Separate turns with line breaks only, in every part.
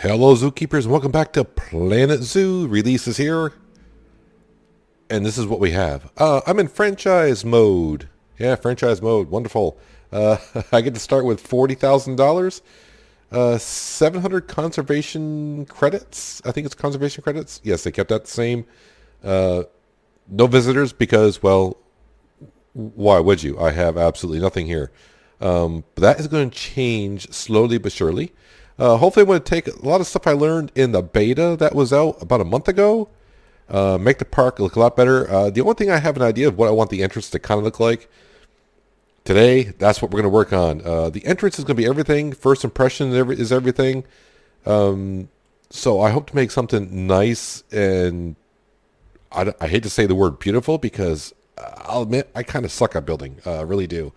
Hello, zookeepers, and welcome back to Planet Zoo. Release is here, and this is what we have. I'm in franchise mode. Yeah, franchise mode. Wonderful. I get to start with $40,000, 700 conservation credits. I think it's conservation credits. Yes, they kept that the same. Uh, no visitors because, well, why would you? I have absolutely nothing here. But that is going to change slowly but surely. Hopefully I'm going to take a lot of stuff I learned in the beta that was out about a month ago, make the park look a lot better. The only thing I have an idea of what I want the entrance to kind of look like today, that's what we're going to work on. The entrance is going to be everything. First impression is everything. So I hope to make something nice, and I hate to say the word beautiful because I'll admit I kind of suck at building. I really do.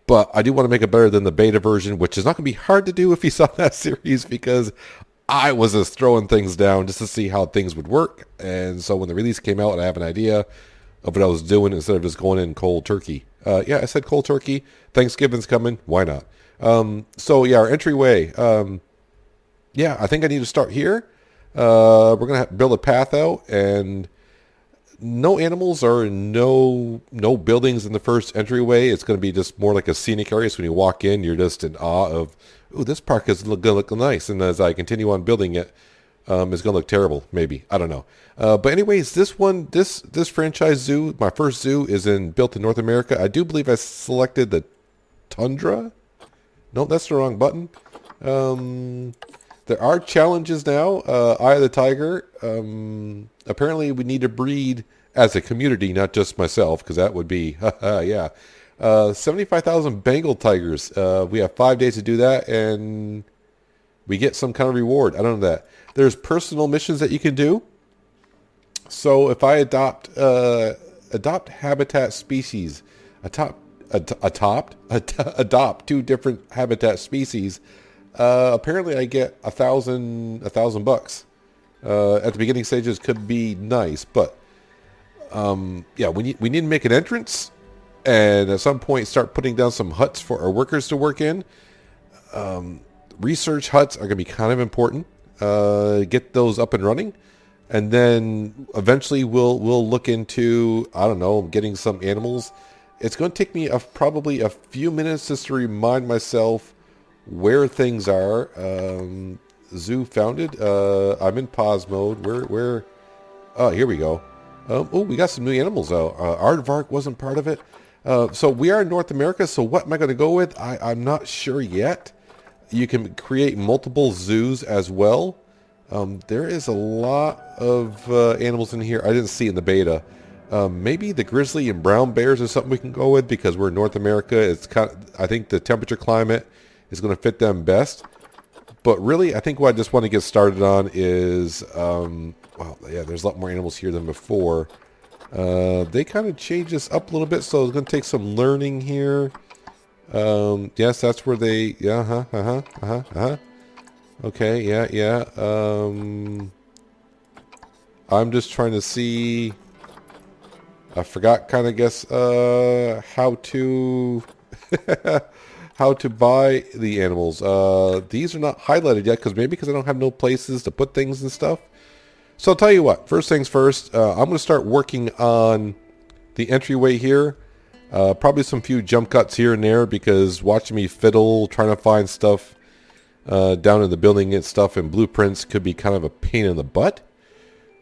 But I do want to make it better than the beta version, which is not going to be hard to do if you saw that series because I was just throwing things down just to see how things would work. And so when the release came out, I have an idea of what I was doing instead of just going in cold turkey. Yeah, I said cold turkey. Thanksgiving's coming. Why not? So yeah, our entryway. Yeah, I think I need to start here. We're going to build a path out, and no animals or no buildings in the first entryway. It's going to be just more like a scenic area. So when you walk in, you're just in awe of, ooh, this park is going to look nice. And as I continue on building it, it's going to look terrible. Maybe, I don't know. But anyways, this franchise zoo, my first zoo, is built in North America. I do believe I selected the Tundra. No, that's the wrong button. There are challenges now. Eye of the Tiger. Apparently, we need to breed as a community, not just myself, because that would be, yeah. 75,000 Bengal tigers. We have 5 days to do that, and we get some kind of reward. I don't know that. There's personal missions that you can do. So if I adopt habitat species, adopt two different habitat species, apparently I get $1,000. At the beginning stages could be nice, but yeah, we need to make an entrance, and at some point start putting down some huts for our workers to work in. Research huts are going to be kind of important. Get those up and running, and then eventually we'll look into, I don't know, getting some animals. It's going to take me probably a few minutes just to remind myself where things are. Zoo founded. I'm in pause mode. Where? Oh, here we go. Oh, we got some new animals out. Aardvark wasn't part of it. So we are in North America. So what am I going to go with? I'm not sure yet. You can create multiple zoos as well. There is a lot of animals in here I didn't see in the beta. Maybe the grizzly and brown bears is something we can go with because we're in North America. It's I think the temperature climate is going to fit them best. But really, I think what I just want to get started on is, well, yeah, there's a lot more animals here than before. They kind of changed this up a little bit, so it's going to take some learning here. Yes, that's where they, yeah, okay, yeah. I'm just trying to see, I forgot kind of guess, how to... how to buy the animals. These are not highlighted yet because I don't have no places to put things and stuff. So I'll tell you what, first things first, I'm going to start working on the entryway here. Probably some few jump cuts here and there because watching me fiddle, trying to find stuff down in the building and stuff and blueprints could be kind of a pain in the butt.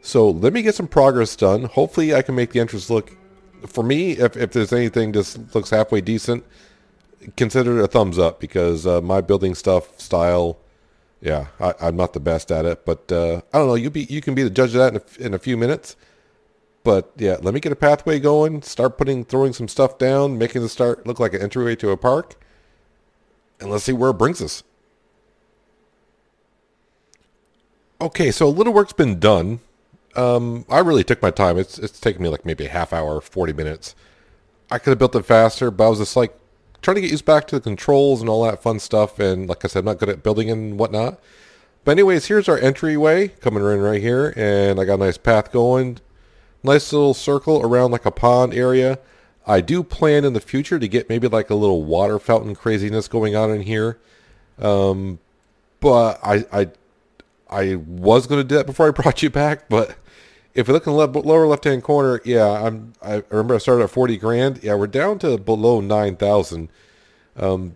So let me get some progress done. Hopefully I can make the entrance look, for me, if there's anything just looks halfway decent, consider it a thumbs up because my building stuff style, yeah, I'm not the best at it, but I don't know. You can be the judge of that in a few minutes. But yeah, let me get a pathway going. Start throwing some stuff down, making it look like an entryway to a park, and let's see where it brings us. Okay, so a little work's been done. I really took my time. It's taken me like maybe a half hour, 40 minutes. I could have built it faster, but I was just like, trying to get used back to the controls and all that fun stuff, and like I said, I'm not good at building and whatnot. But anyways, here's our entryway coming in right here, and I got a nice path going. Nice little circle around like a pond area. I do plan in the future to get maybe like a little water fountain craziness going on in here. But I was going to do that before I brought you back, but if you look in the lower left-hand corner, yeah, I remember I started at 40 grand. Yeah, we're down to below 9,000.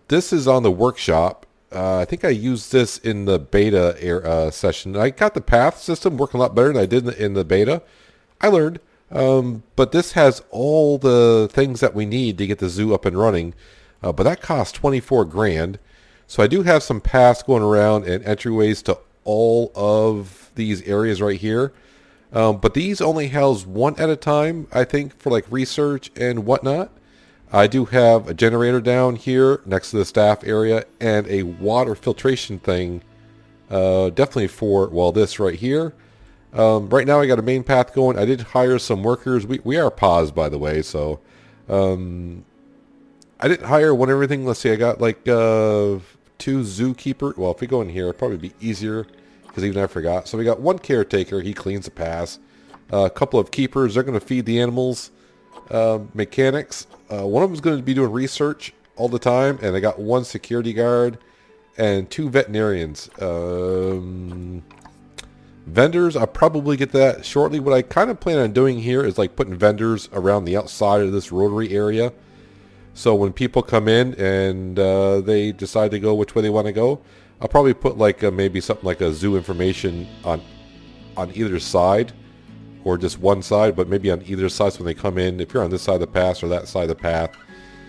This is on the workshop. I think I used this in the beta session. I got the path system working a lot better than I did in the beta. I learned. But this has all the things that we need to get the zoo up and running. But that costs 24 grand. So I do have some paths going around and entryways to all of these areas right here. But these only house one at a time, I think, for like research and whatnot. I do have a generator down here next to the staff area and a water filtration thing, definitely for, well, this right here. Right now I got a main path going. I did hire some workers. We are paused, by the way, so I didn't hire one everything. Let's see, I got like 2 zookeeper. Well, if we go in here, it'll probably be easier because even I forgot. So we got 1 caretaker. He cleans the paths. A couple of keepers. They're going to feed the animals. Mechanics. One of them is going to be doing research all the time, and I got 1 security guard and 2 veterinarians. Vendors, I'll probably get that shortly. What I kind of plan on doing here is like putting vendors around the outside of this rotary area. So when people come in and they decide to go which way they want to go, I'll probably put like maybe something like a zoo information on either side, or just one side, but maybe on either side. So when they come in, if you're on this side of the path or that side of the path,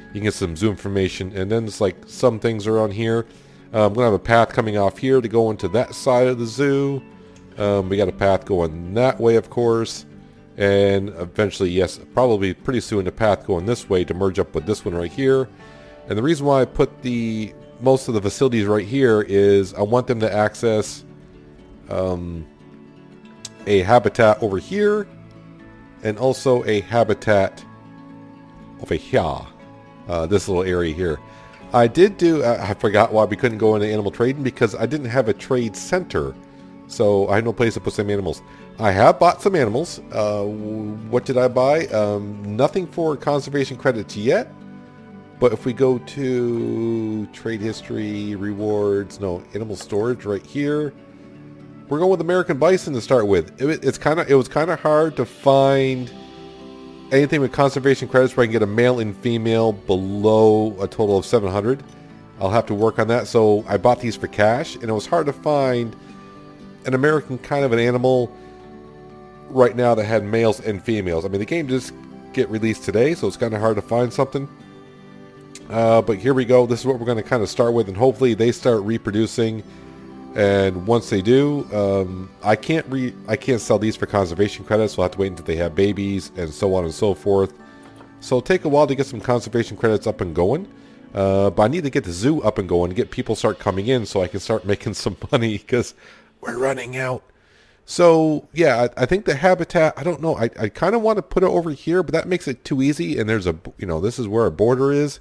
you can get some zoo information. And then it's like some things around here. I'm going to have a path coming off here to go into that side of the zoo. We got a path going that way, of course. And eventually, yes, probably pretty soon, a path going this way to merge up with this one right here. And the reason why I put most of the facilities right here is I want them to access a habitat over here and also a habitat over here. This little area here. I did do, I forgot why we couldn't go into animal trading, because I didn't have a trade center. So I had no place to put some animals. I have bought some animals. What did I buy? Nothing for conservation credits yet. But if we go to trade history, rewards, no, animal storage right here. We're going with American bison to start with. It was kind of hard to find anything with conservation credits where I can get a male and female below a total of 700. I'll have to work on that. So I bought these for cash, and it was hard to find an American kind of an animal right now that had males and females. I mean, the game just get released today, so it's kind of hard to find something. But here we go. This is what we're going to kind of start with, and hopefully they start reproducing. And once they do, I can't sell these for conservation credits. So I'll have to wait until they have babies and so on and so forth. So it'll take a while to get some conservation credits up and going. But I need to get the zoo up and going, get people start coming in so I can start making some money, because we're running out. So yeah, I think the habitat, I don't know. I kind of want to put it over here, but that makes it too easy. And there's this is where our border is.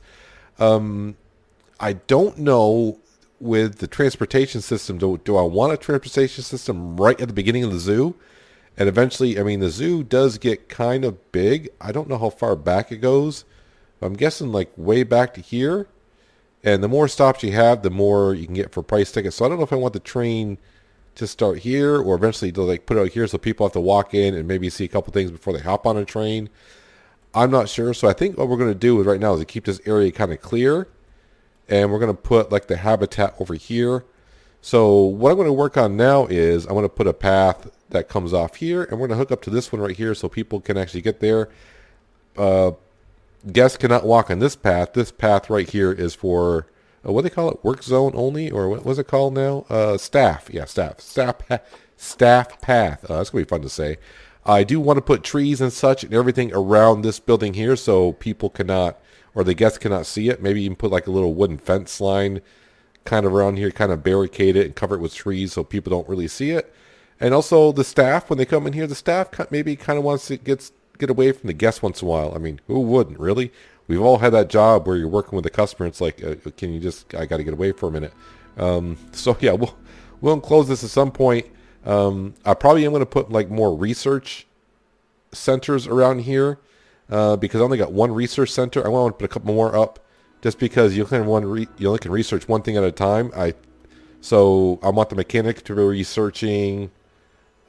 I don't know with the transportation system. Do I want a transportation system right at the beginning of the zoo? And eventually, I mean, the zoo does get kind of big. I don't know how far back it goes. I'm guessing like way back to here. And the more stops you have, the more you can get for price tickets. So I don't know if I want the train to start here, or eventually to like put it out here so people have to walk in and maybe see a couple things before they hop on a train. I'm not sure. So I think what we're going to do right now is to keep this area kind of clear. And we're going to put like the habitat over here. So what I'm going to work on now is I'm going to put a path that comes off here, and we're going to hook up to this one right here so people can actually get there. Guests cannot walk on this path. This path right here is for, what do they call it? Work zone only? Or what was it called now? Staff. Yeah, staff. Staff path. That's going to be fun to say. I do want to put trees and such and everything around this building here so people cannot, or the guests cannot see it. Maybe even put like a little wooden fence line kind of around here, kind of barricade it and cover it with trees so people don't really see it. And also the staff, when they come in here, the staff maybe kind of wants to get away from the guests once in a while. I mean, who wouldn't, really? We've all had that job where you're working with the customer. It's like, can you just, I got to get away for a minute. So yeah, we'll close this at some point. I probably am going to put like more research centers around here. Because I only got one research center. I want to put a couple more up just because you only can research one thing at a time. So I want the mechanic to be researching.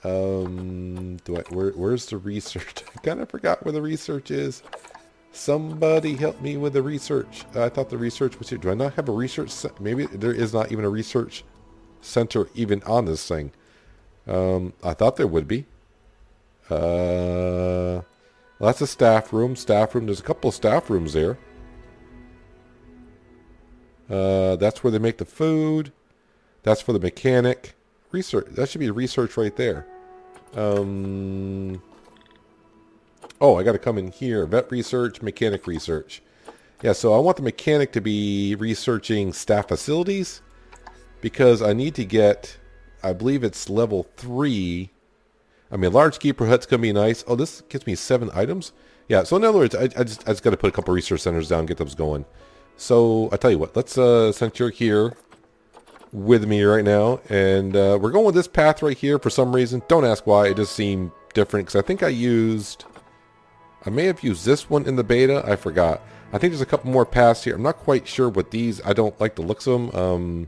Where's the research? I kind of forgot where the research is. Somebody help me with the research. I thought the research was here. Do I not have a research? Maybe there is not even a research center even on this thing. I thought there would be. Well, that's a staff room. Staff room. There's a couple of staff rooms there. That's where they make the food. That's for the mechanic. Research. That should be research right there. Oh, I got to come in here. Vet research, mechanic research. Yeah, so I want the mechanic to be researching staff facilities because I need to get, I believe it's level 3. I mean, large keeper hut's going to be nice. Oh, this gives me 7 items. Yeah, so in other words, I just got to put a couple research centers down and get those going. So I tell you what, let's, since you're here with me right now, and we're going with this path right here for some reason. Don't ask why, it just seemed different because I think I may have used this one in the beta. I forgot. I think there's a couple more paths here. I'm not quite sure what these, I don't like the looks of them.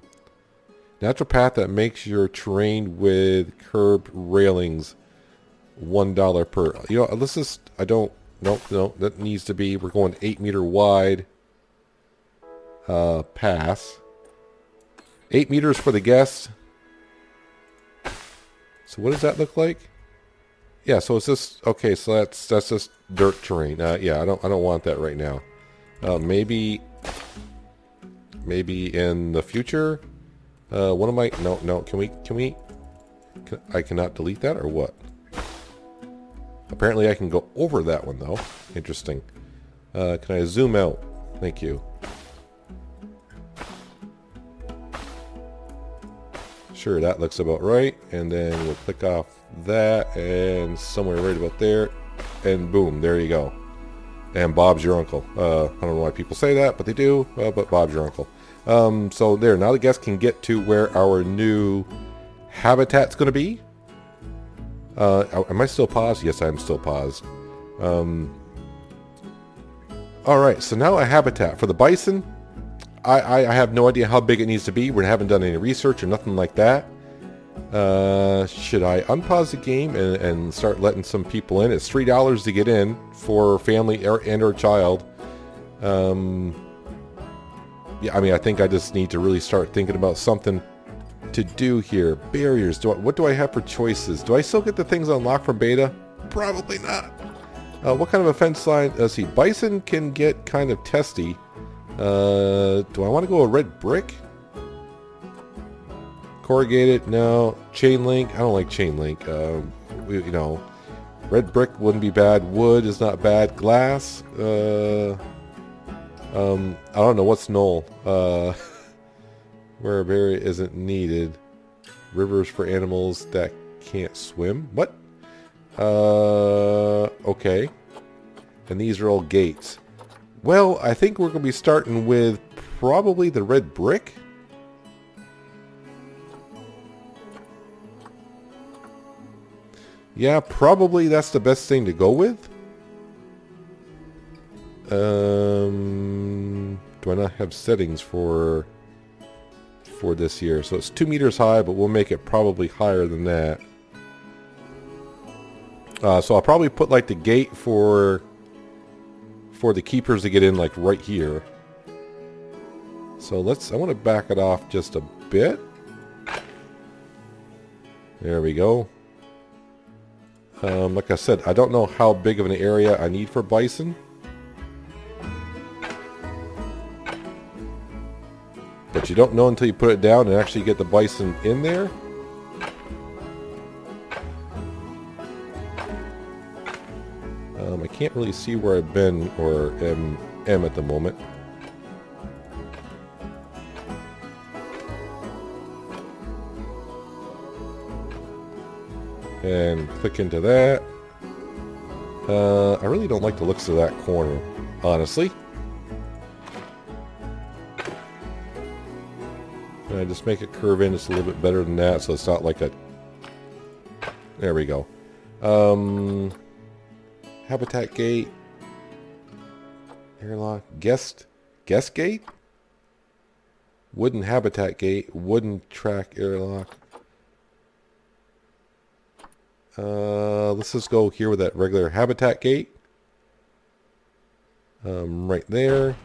Natural path that makes your terrain with curbed railings. $1 per. You know, let's just, no, that needs to be, we're going 8 meter wide pass. 8 meters for the guest. So what does that look like? Yeah, so it's just, okay, so that's just dirt terrain. Yeah, I don't want that right now. Maybe in the future. One of my, no, I cannot delete that or what? Apparently I can go over that one though. Interesting. Can I zoom out? Thank you. Sure, that looks about right. And then we'll click off that and somewhere right about there. And boom, there you go. And Bob's your uncle. I don't know why people say that, but they do. But Bob's your uncle. So there, now the guests can get to where our new habitat's going to be. Am I still paused? Yes, I'm still paused. Alright, so now a habitat. For the bison, I have no idea how big it needs to be. We haven't done any research or nothing like that. Should I unpause the game and start letting some people in? It's $3 to get in for family or child. Yeah, I mean, I think I just need to really start thinking about something to do here. Barriers. What do I have for choices? Do I still get the things unlocked from beta? Probably not. What kind of a fence line? Let's see. Bison can get kind of testy. Do I want to go a red brick? Corrugated? No. Chain link? I don't like chain link. You know, red brick wouldn't be bad. Wood is not bad. Glass? I don't know. What's null? Where a barrier isn't needed. Rivers for animals that can't swim. What? Okay. And these are all gates. Well, I think we're going to be starting with probably the red brick. Yeah, probably that's the best thing to go with. Do I not have settings for this here? So it's 2 meters high, but we'll make it probably higher than that. So I'll probably put like the gate for the keepers to get in like right here. So I want to back it off just a bit. There we go. Like I said, I don't know how big of an area I need for bison. But you don't know until you put it down and actually get the bison in there. I can't really see where I've been or am at the moment. And click into that. I really don't like the looks of that corner, honestly. And I just make it curve in just a little bit better than that, so it's not like a... There we go. Habitat gate. Airlock. Guest gate? Wooden habitat gate. Wooden track airlock. Let's just go here with that regular habitat gate. Right there.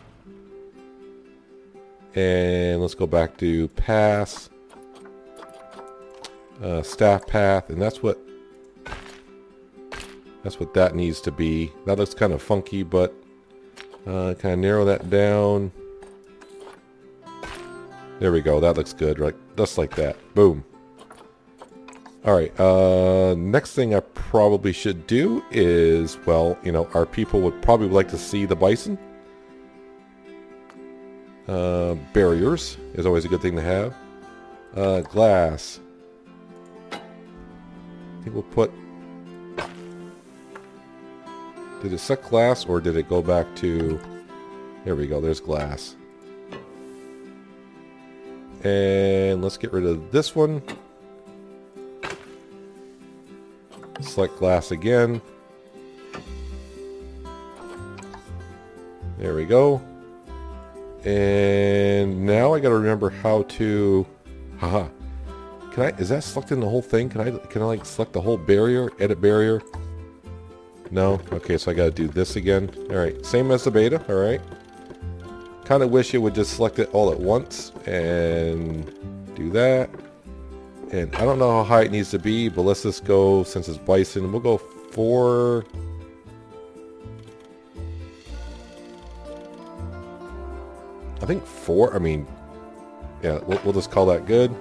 And let's go back to pass. Staff path. And that's what that needs to be. That looks kind of funky, but kind of narrow that down. There we go. That looks good, right? Just like that. Boom. Alright, next thing I probably should do is, well, you know, our people would probably like to see the bison. Barriers is always a good thing to have. Glass. I think we'll put... Did it suck glass or did it go back to... There we go, there's glass. And let's get rid of this one. Select glass again. There we go. And now I gotta remember how to... Haha. Can I... Is that selecting the whole thing? Can I like select the whole barrier? Edit barrier? No? Okay, so I gotta do this again. Alright, same as the beta. Alright. Kinda wish it would just select it all at once. And do that. And I don't know how high it needs to be, but let's just go, since it's bison, we'll go 4. I think 4, I mean, yeah, we'll just call that good.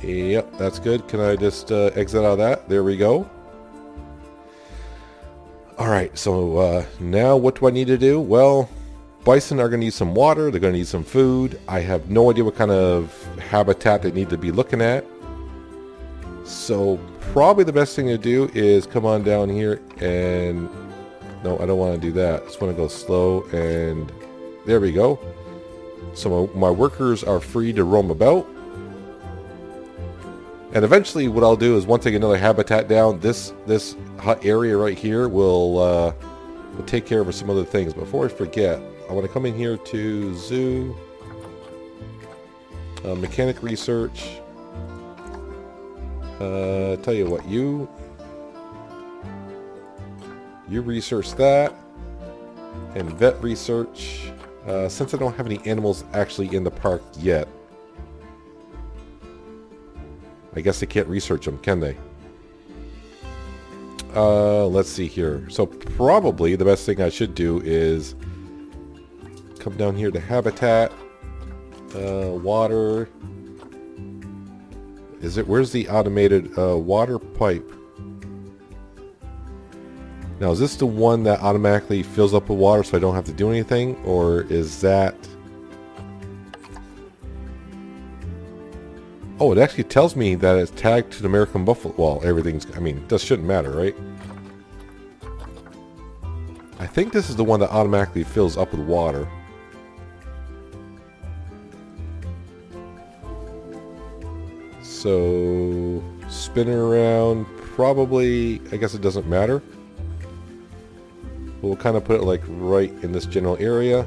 Yep, that's good. Can I just exit out of that? There we go. Alright, so now what do I need to do? Well, bison are going to need some water. They're going to need some food. I have no idea what kind of habitat they need to be looking at. So probably the best thing to do is come on down here and... No, I don't want to do that. I just want to go slow and... There we go. So my workers are free to roam about. And eventually what I'll do is once I get another habitat down, this hut area right here will take care of some other things. Before I forget, I want to come in here to zoo, mechanic research. Tell you what, you research that, and vet research. Since I don't have any animals actually in the park yet, I guess they can't research them, can they? Let's see here. So probably the best thing I should do is come down here to habitat, water. Where's the automated water pipe? Now, is this the one that automatically fills up with water so I don't have to do anything? Or is that... Oh, it actually tells me that it's tagged to the American Buffalo. Well, everything's... I mean, this shouldn't matter, right? I think this is the one that automatically fills up with water. So, spin it around. Probably, I guess it doesn't matter. We'll kind of put it like right in this general area.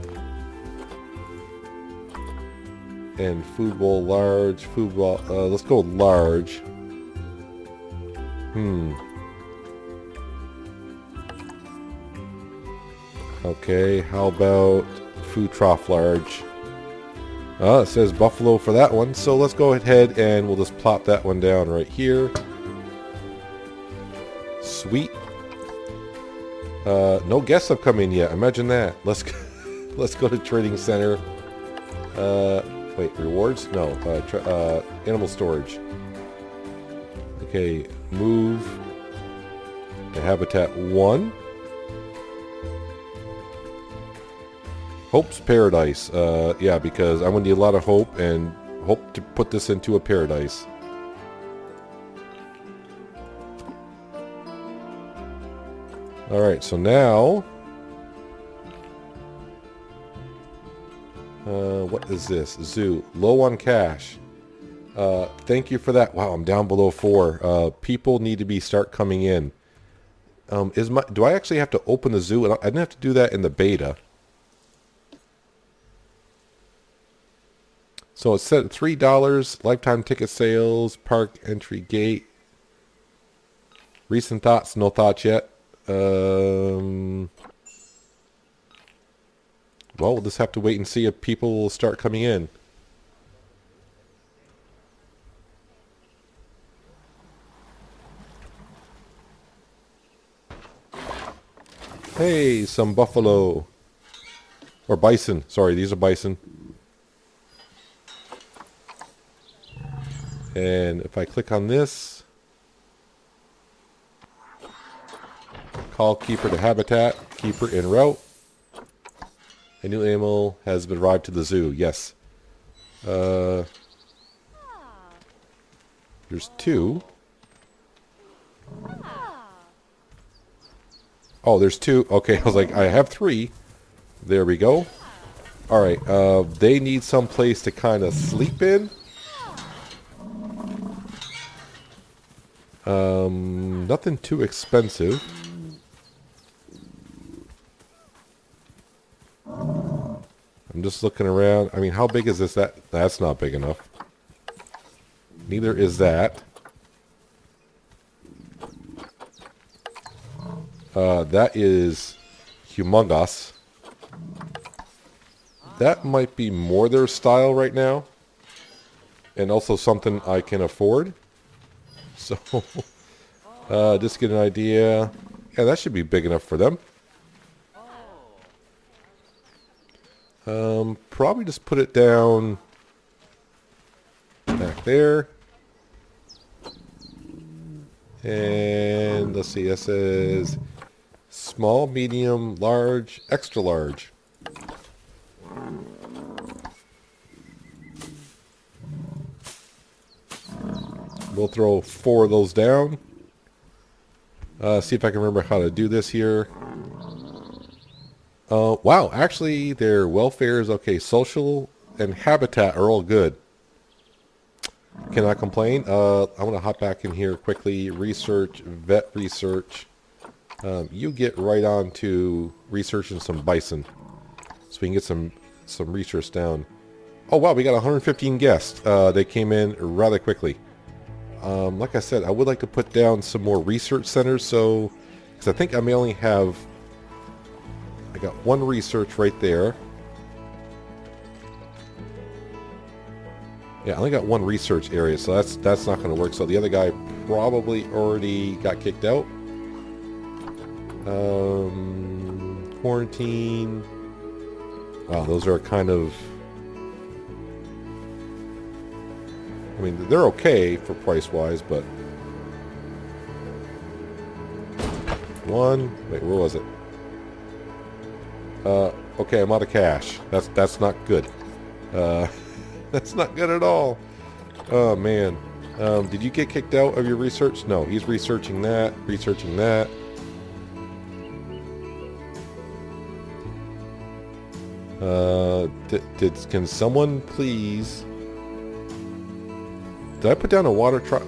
And food bowl large, food bowl, let's go large. Okay, how about food trough large? It says buffalo for that one, so let's go ahead and we'll just plop that one down right here. Sweet. No guests have come in yet. Imagine that. Let's go to trading center. Wait, rewards? No. Animal storage. Okay, move to habitat 1. Hope's paradise. Yeah, because I'm gonna need a lot of hope and hope to put this into a paradise. Alright, so now... what is this? Zoo. Low on cash. Thank you for that. Wow, I'm down below 4. People need to start coming in. Do I actually have to open the zoo? I didn't have to do that in the beta. So it's set at $3. Lifetime ticket sales. Park entry gate. Recent thoughts? No thoughts yet. Well, we'll just have to wait and see if people will start coming in. Hey, some buffalo. Or bison. Sorry, these are bison. And if I click on this, call keeper to habitat, keeper en route. A new animal has been arrived to the zoo. Yes. There's 2. Oh, there's 2. Okay, I was like, I have 3. There we go. All right. They need some place to kind of sleep in. Nothing too expensive. I'm just looking around. I mean, how big is this? That's not big enough. Neither is that. That is humongous. That might be more their style right now. And also something I can afford. So, just get an idea. Yeah, that should be big enough for them. Probably just put it down back there. And let's see, that says small, medium, large, extra large. We'll throw 4 of those down. See if I can remember how to do this here. Wow, actually their welfare is okay. Social and habitat are all good. Cannot complain. I'm going to hop back in here quickly. Research, vet research. You get right on to researching some bison. So we can get some research down. Oh wow, we got 115 guests. They came in rather quickly. Like I said, I would like to put down some more research centers. So, because I think I may only have... I got 1 research right there. Yeah, I only got 1 research area, so that's not going to work. So the other guy probably already got kicked out. Quarantine. Wow, those are kind of... I mean, they're okay for price-wise, but... 1... Wait, where was it? Okay, I'm out of cash. That's not good. That's not good at all. Oh, man. Did you get kicked out of your research? No, he's researching that, researching that. Can someone please... Did I put down a water trough?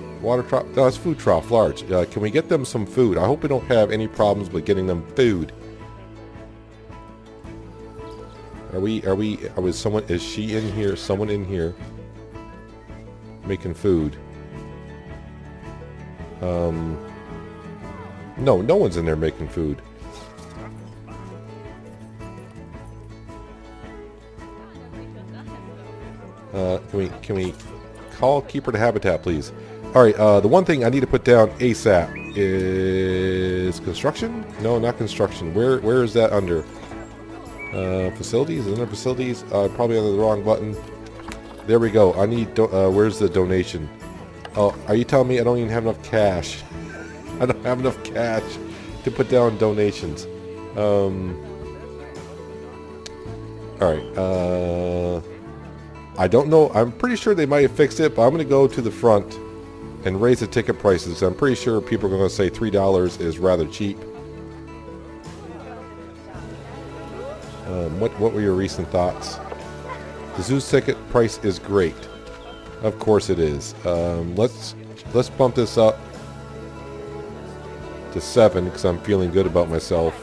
No, it's food trough, large. Can we get them some food? I hope we don't have any problems with getting them food. Is she in here? Someone in here making food? No one's in there making food. Can we call keeper to habitat, please? All right. The one thing I need to put down ASAP is construction. No, not construction. Where is that under? Facilities? Is it under facilities? Probably under the wrong button. There we go. I need... where's the donation? Oh, are you telling me I don't even have enough cash? I don't have enough cash to put down donations. Alright. I don't know. I'm pretty sure they might have fixed it, but I'm going to go to the front and raise the ticket prices. I'm pretty sure people are going to say $3 is rather cheap. What were your recent thoughts? The zoo's ticket price is great. Of course it is. Let's bump this up to 7 because I'm feeling good about myself.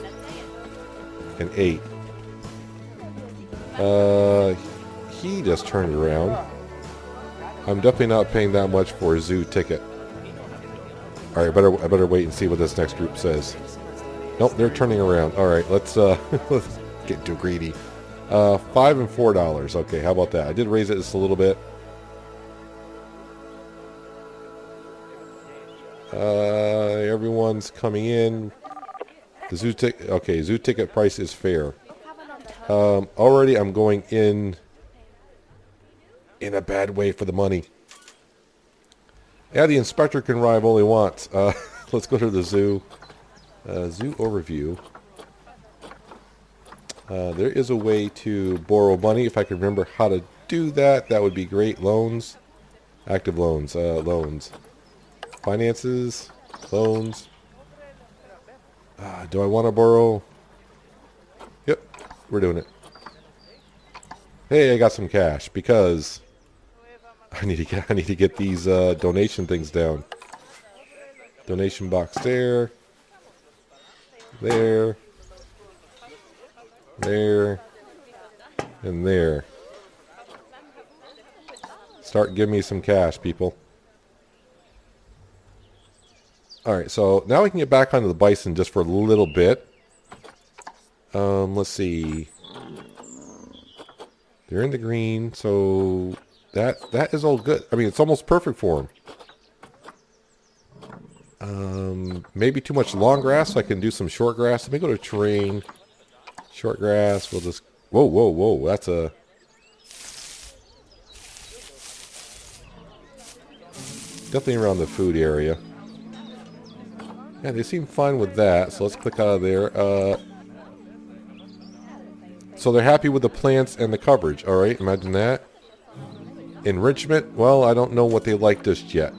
And 8. He just turned around. I'm definitely not paying that much for a zoo ticket. All right, I better wait and see what this next group says. Nope, they're turning around. All right, let's let's get too greedy. $5 and $4. Okay, how about that? I did raise it just a little bit. Everyone's coming in. The zoo ticket. Okay, zoo ticket price is fair. Already I'm going in a bad way for the money. Yeah, the inspector can arrive all he wants. Let's go to the zoo. Zoo overview. There is a way to borrow money. If I can remember how to do that, that would be great. Loans. Active loans. Loans. Finances. Loans. Do I want to borrow? Yep. We're doing it. Hey, I got some cash because I need to get these donation things down. Donation box there. There. There. And there. Start giving me some cash, people. Alright, so now we can get back onto the bison just for a little bit. Let's see. They're in the green, so that is all good. I mean, it's almost perfect for them. Maybe too much long grass, so I can do some short grass. Let me go to terrain. Short grass, we'll just... Whoa, whoa, whoa, that's a... Definitely around the food area. Yeah, they seem fine with that, so let's click out of there. So they're happy with the plants and the coverage. Alright, imagine that. Enrichment, well, I don't know what they like just yet.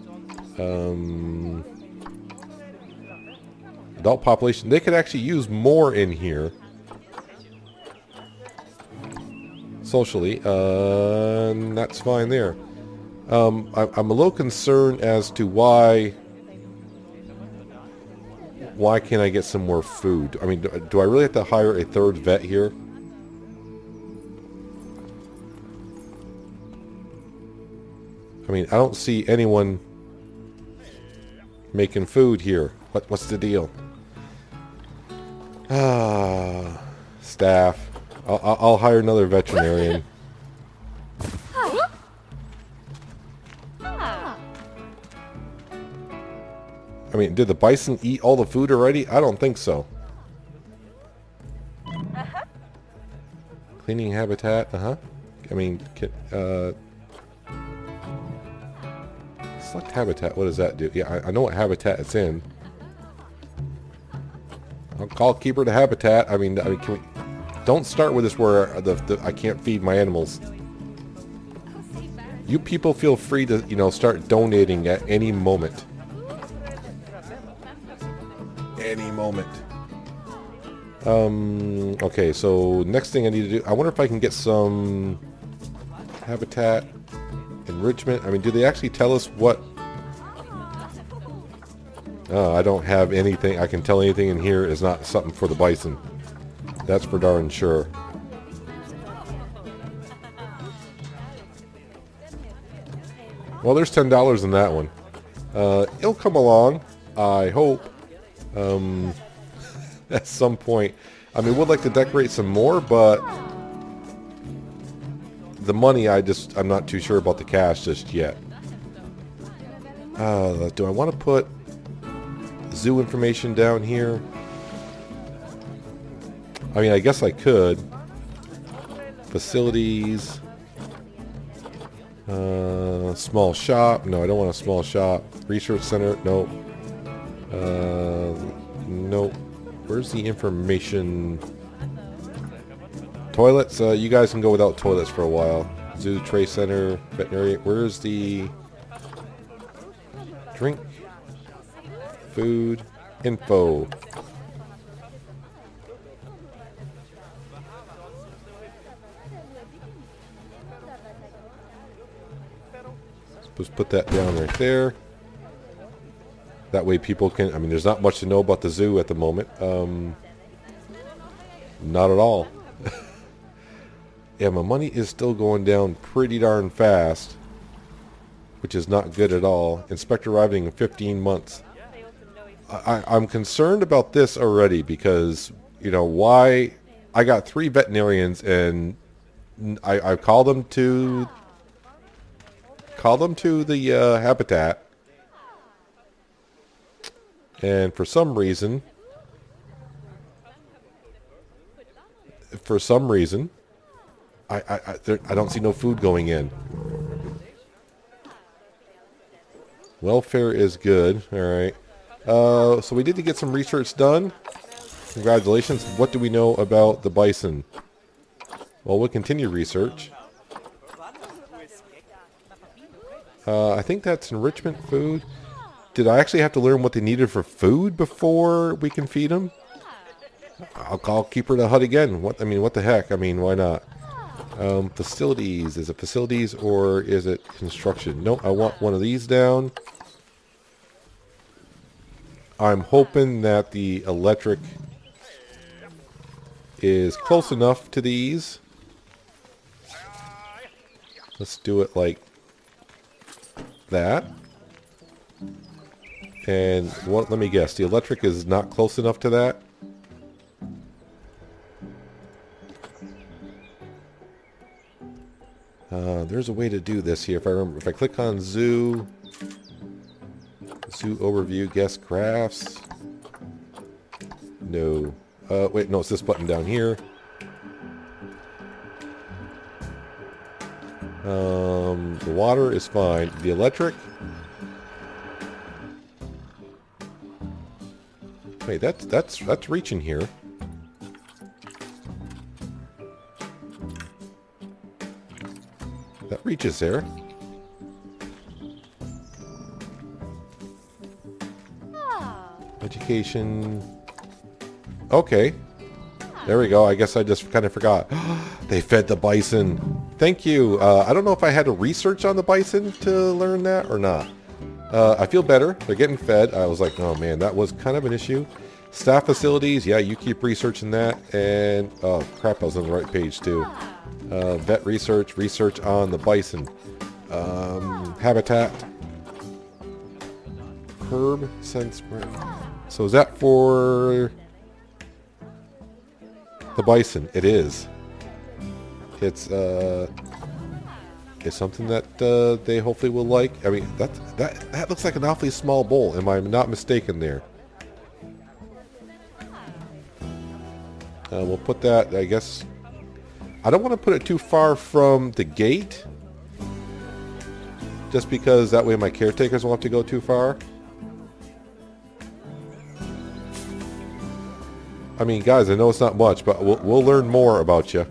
Adult population, they could actually use more in here. Socially, that's fine there. I'm a little concerned as to why can't I get some more food? I mean, do I really have to hire a third vet here? I mean, I don't see anyone making food here. What's the deal? Staff. I'll hire another veterinarian. I mean, did the bison eat all the food already? I don't think so. Cleaning habitat. I mean, select habitat. What does that do? Yeah, I know what habitat it's in. I'll call keeper to habitat. I mean, can we... Don't start with this where I can't feed my animals. You people feel free to, start donating at any moment. Any moment. Okay, so next thing I need to do... I wonder if I can get some habitat enrichment. I mean, do they actually tell us what... I don't have anything. I can tell anything in here is not something for the bison. That's for darn sure. Well, there's $10 in that one. It'll come along, I hope. At some point. I mean, would like to decorate some more, but the money, I'm not too sure about the cash just yet. Do I want to put zoo information down here? I mean, I guess I could. Facilities. Small shop. No, I don't want a small shop. Research center. Nope. Nope. Where's the information? Toilets. You guys can go without toilets for a while. Zoo, tray center, veterinary. Where's the drink? Food. Info. Let's put that down right there. That way people can... I mean, there's not much to know about the zoo at the moment. Not at all. Yeah, my money is still going down pretty darn fast. which is not good at all. Inspector arriving in 15 months. I'm concerned about this already because, you know, why I got 3 veterinarians and I called them to the habitat, and for some reason, I don't see no food going in. Welfare is good. All right. So we did get some research done. Congratulations. What do we know about the bison? Well, we'll continue research. I think that's enrichment food. Did I actually have to learn what they needed for food before we can feed them? I'll call Keeper the Hut again. What the heck? I mean, why not? Facilities. Is it facilities or is it construction? No, I want one of these down. I'm hoping that the electric is close enough to these. Let's do it like that. And what? Let me guess. The electric is not close enough to that. There's a way to do this here. If I remember, if I click on zoo overview, guest graphs. No. Wait, no, it's this button down here. The water is fine. The electric. Wait, that's reaching here. That reaches there. Education. Okay. There we go. I guess I just kind of forgot. They fed the bison. Thank you. I don't know if I had to research on the bison to learn that or not. I feel better. They're getting fed. I was like, oh man, that was kind of an issue. Staff facilities. Yeah, you keep researching that. And, oh crap, I was on the right page too. Vet research on the bison. Habitat. Herb sense. So is that for the bison? It is. It's something that they hopefully will like. I mean, that looks like an awfully small bowl. Am I not mistaken there? We'll put that, I guess. I don't want to put it too far from the gate, just because that way my caretakers won't have to go too far. I mean, guys, I know it's not much, but we'll learn more about you.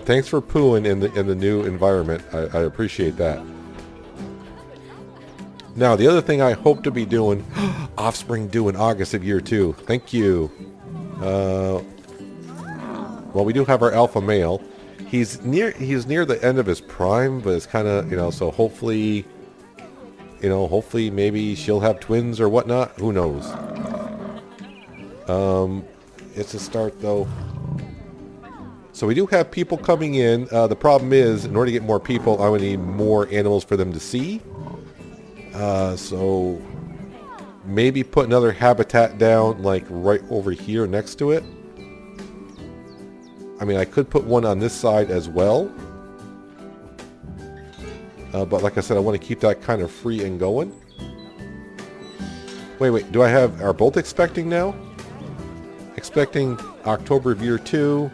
Thanks for pooing in the new environment. I appreciate that. Now, the other thing I hope to be doing, offspring due in August of year 2. Thank you. Well, we do have our alpha male. He's near the end of his prime, but it's kind of, so hopefully, hopefully maybe she'll have twins or whatnot. Who knows? It's a start though. So we do have people coming in. The problem is, in order to get more people, I'm going to need more animals for them to see. So maybe put another habitat down, like right over here next to it. I mean, I could put one on this side as well. But like I said, I want to keep that kind of free and going. Wait. Are both expecting now? Expecting October of year 2.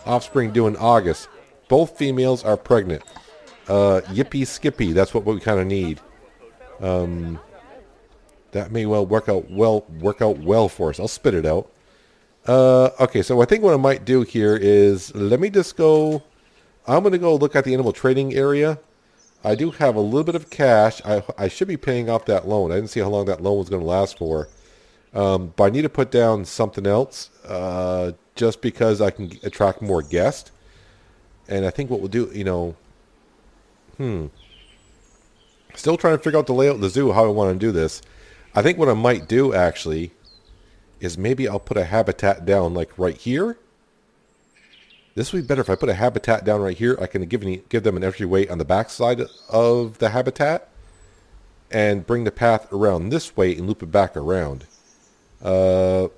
Offspring due in August. Both females are pregnant. Yippee skippy. That's what we kind of need. That may well work out well for us. I'll spit it out. Okay, so I think what I might do here is let me just go. I'm going to go look at the animal trading area. I do have a little bit of cash. I should be paying off that loan. I didn't see how long that loan was going to last for. But I need to put down something else just because I can attract more guests. And I think what we'll do, still trying to figure out the layout of the zoo, how I want to do this. I think what I might do, actually, is maybe I'll put a habitat down, like, right here. This would be better if I put a habitat down right here. I can give them an extra weight on the back side of the habitat and bring the path around this way and loop it back around. Yeah,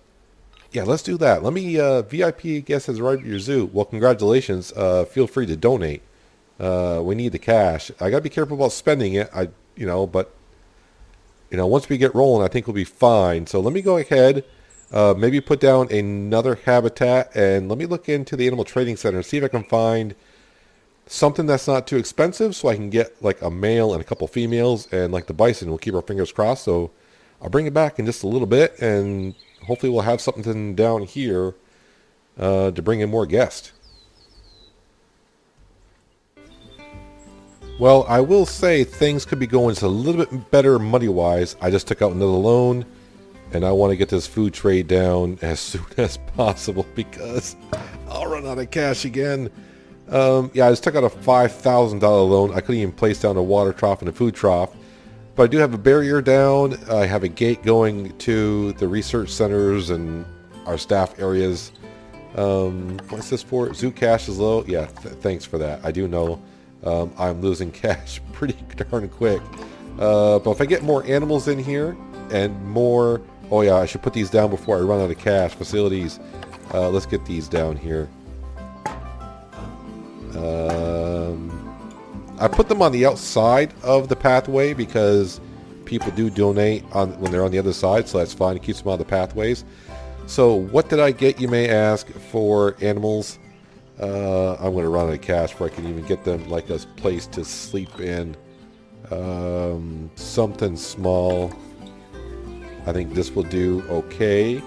let's do that. Let me, VIP guest has arrived at your zoo. Well, congratulations. Feel free to donate. We need the cash. I gotta be careful about spending it. But once we get rolling, I think we'll be fine. So let me go ahead, maybe put down another habitat, and let me look into the animal trading center and see if I can find something that's not too expensive, so I can get like a male and a couple females, and like the bison, we'll keep our fingers crossed. So I'll bring it back in just a little bit, and hopefully we'll have something down here to bring in more guests. Well, I will say things could be going just a little bit better money-wise. I just took out another loan, and I want to get this food trade down as soon as possible because I'll run out of cash again. Yeah, I just took out a $5,000 loan. I couldn't even place down a water trough and a food trough. But I do have a barrier down. I have a gate going to the research centers and our staff areas. What's this for? Zoo cash is low. Yeah, thanks for that. I do know I'm losing cash pretty darn quick. But if I get more animals in here and more... Oh yeah, I should put these down before I run out of cash. Facilities. Let's get these down here. I put them on the outside of the pathway because people do donate when they're on the other side, so that's fine. It keeps them out of the pathways. So what did I get, you may ask, for animals? I'm going to run out of cash before I can even get them like a place to sleep in. Something small. I think this will do okay.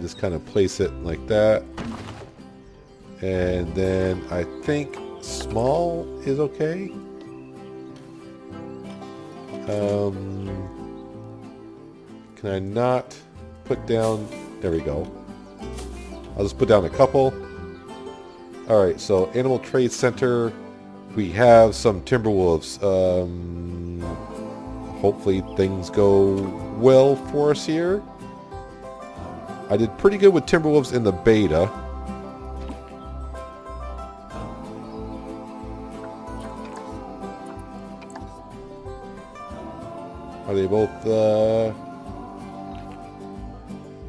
Just kind of place it like that. And then I think small is okay. Can I not put down... There we go. I'll just put down a couple. Alright, so Animal Trade Center. We have some timberwolves. Hopefully things go well for us here. I did pretty good with timberwolves in the beta. Are they both,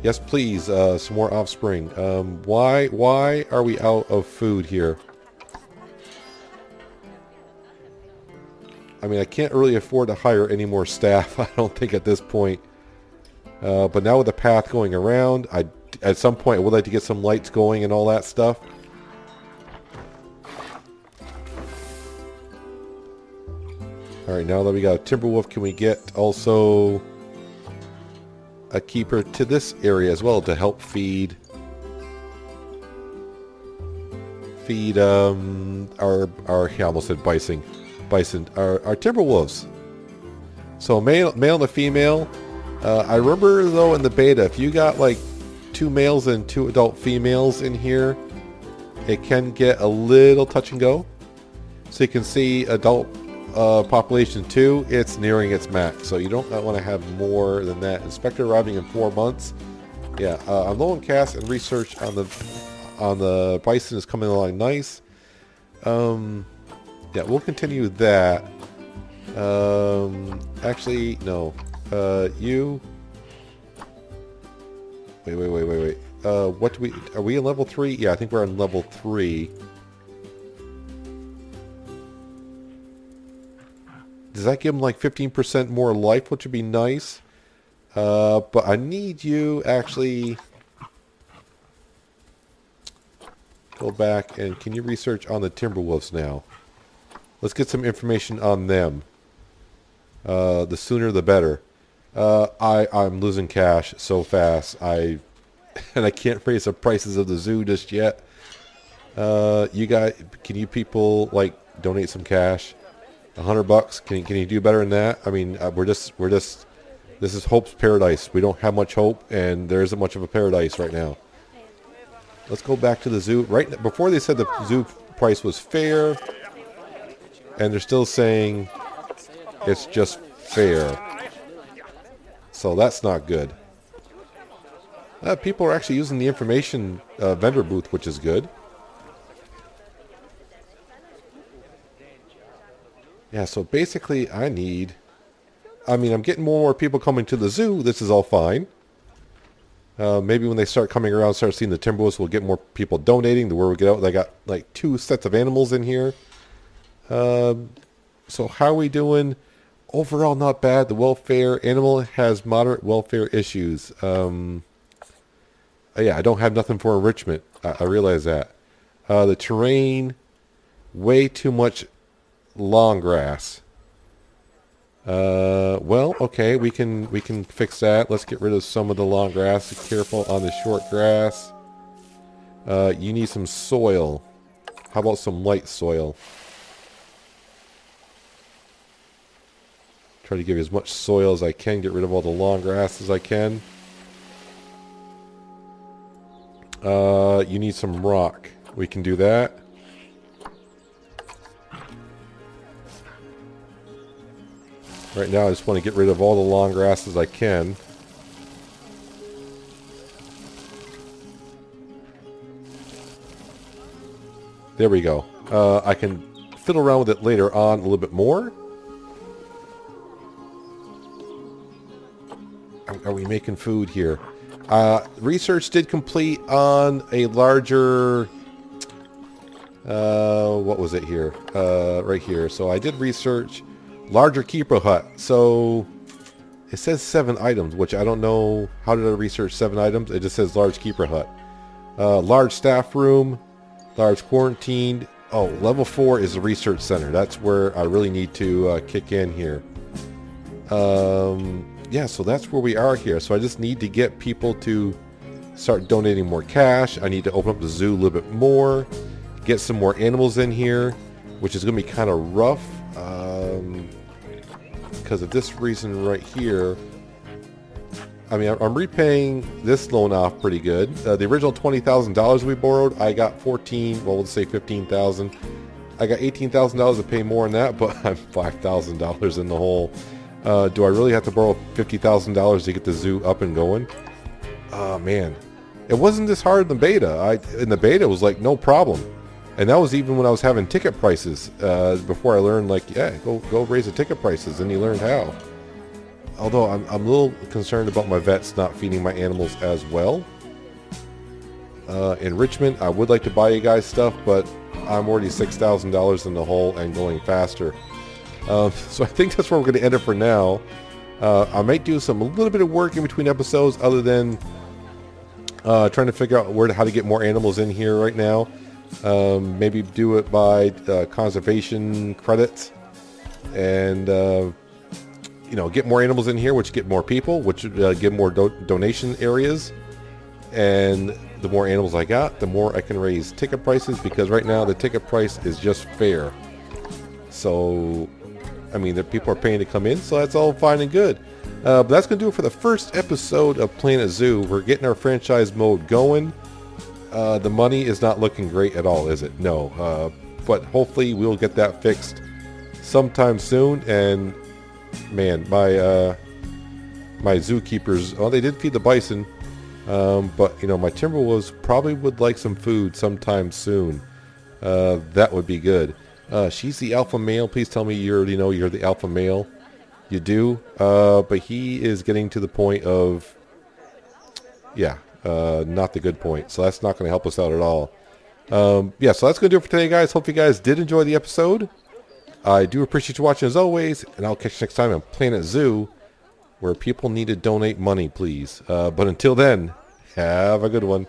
Yes, please, some more offspring. Why are we out of food here? I mean, I can't really afford to hire any more staff, I don't think, at this point. But now with the path going around, at some point I would like to get some lights going and all that stuff. Alright, now that we got a timberwolf, can we get also a keeper to this area as well to help feed our I almost said bison, our timberwolves. So male and a female. I remember though in the beta, if you got like 2 males and 2 adult females in here, it can get a little touch and go. So you can see adult population 2, it's nearing its max, so you don't want to have more than that. Inspector arriving in 4 months. Yeah, I'm low on cash and research on the bison is coming along nice. Yeah, we'll continue that. Actually, no. You. Wait. What do we? Are we in level 3? Yeah, I think we're on level 3. Does that give them like 15% more life, which would be nice? But I need you actually go back and can you research on the timberwolves now? Let's get some information on them. The sooner the better. I'm losing cash so fast. And I can't raise the prices of the zoo just yet. You guys, can you people like donate some cash? $100? Can you do better than that? I mean, we're just. This is hope's paradise. We don't have much hope, and there isn't much of a paradise right now. Let's go back to the zoo. Right before they said the zoo price was fair, and they're still saying it's just fair. So that's not good. People are actually using the information vendor booth, which is good. Yeah, so basically I'm getting more and more people coming to the zoo. This is all fine. Maybe when they start coming around, start seeing the timberwolves, we'll get more people donating. The word will get out. They got like 2 sets of animals in here. So how are we doing? Overall, not bad. The welfare animal has moderate welfare issues. Yeah, I don't have nothing for enrichment. I realize that. The terrain, way too much long grass. Well, okay, we can fix that. Let's get rid of some of the long grass. Be careful on the short grass. You need some soil. How about some light soil? Try to give you as much soil as I can. Get rid of all the long grass as I can. You need some rock. We can do that. Right now I just want to get rid of all the long grass as I can. There we go. I can fiddle around with it later on a little bit more. Are we making food here? Research did complete on a larger... what was it here? Right here. So I did research larger keeper hut. So it says 7 items, which I don't know. How did I research 7 items? It just says large keeper hut. Large staff room, large quarantined. Oh, level 4 is the research center. That's where I really need to kick in here. Yeah, so that's where we are here. So I just need to get people to start donating more cash. I need to open up the zoo a little bit more, get some more animals in here, which is going to be kind of rough because of this reason right here. I mean, I'm repaying this loan off pretty good. The original $20,000 we borrowed, I got well, let's say $15,000. I got $18,000 to pay more on that, but I'm $5,000 in the hole. Do I really have to borrow $50,000 to get the zoo up and going? Oh, man. It wasn't this hard in the beta. In the beta, it was like, no problem. And that was even when I was having ticket prices. Before I learned, like, yeah, go raise the ticket prices. And you learned how. Although I'm a little concerned about my vets not feeding my animals as well. Enrichment, I would like to buy you guys stuff, but I'm already $6,000 in the hole and going faster. So I think that's where we're going to end it for now. I might do a little bit of work in between episodes other than trying to figure out how to get more animals in here right now. Maybe do it by conservation credits and get more animals in here, which get more people, which give more donation areas. And the more animals I got, the more I can raise ticket prices, because right now the ticket price is just fair. So I mean, the people are paying to come in, so that's all fine and good. But that's going to do it for the first episode of Planet Zoo. We're getting our franchise mode going. The money is not looking great at all, is it? No. But hopefully we'll get that fixed sometime soon. And, man, my zookeepers, well, they did feed the bison. But, my timberwolves probably would like some food sometime soon. That would be good. She's the alpha male. Please tell me you already know you're the alpha male. You do. But he is getting to the point of, not the good point. So that's not going to help us out at all. So that's going to do it for today, guys. Hope you guys did enjoy the episode. I do appreciate you watching as always. And I'll catch you next time on Planet Zoo, where people need to donate money, please. But until then, have a good one.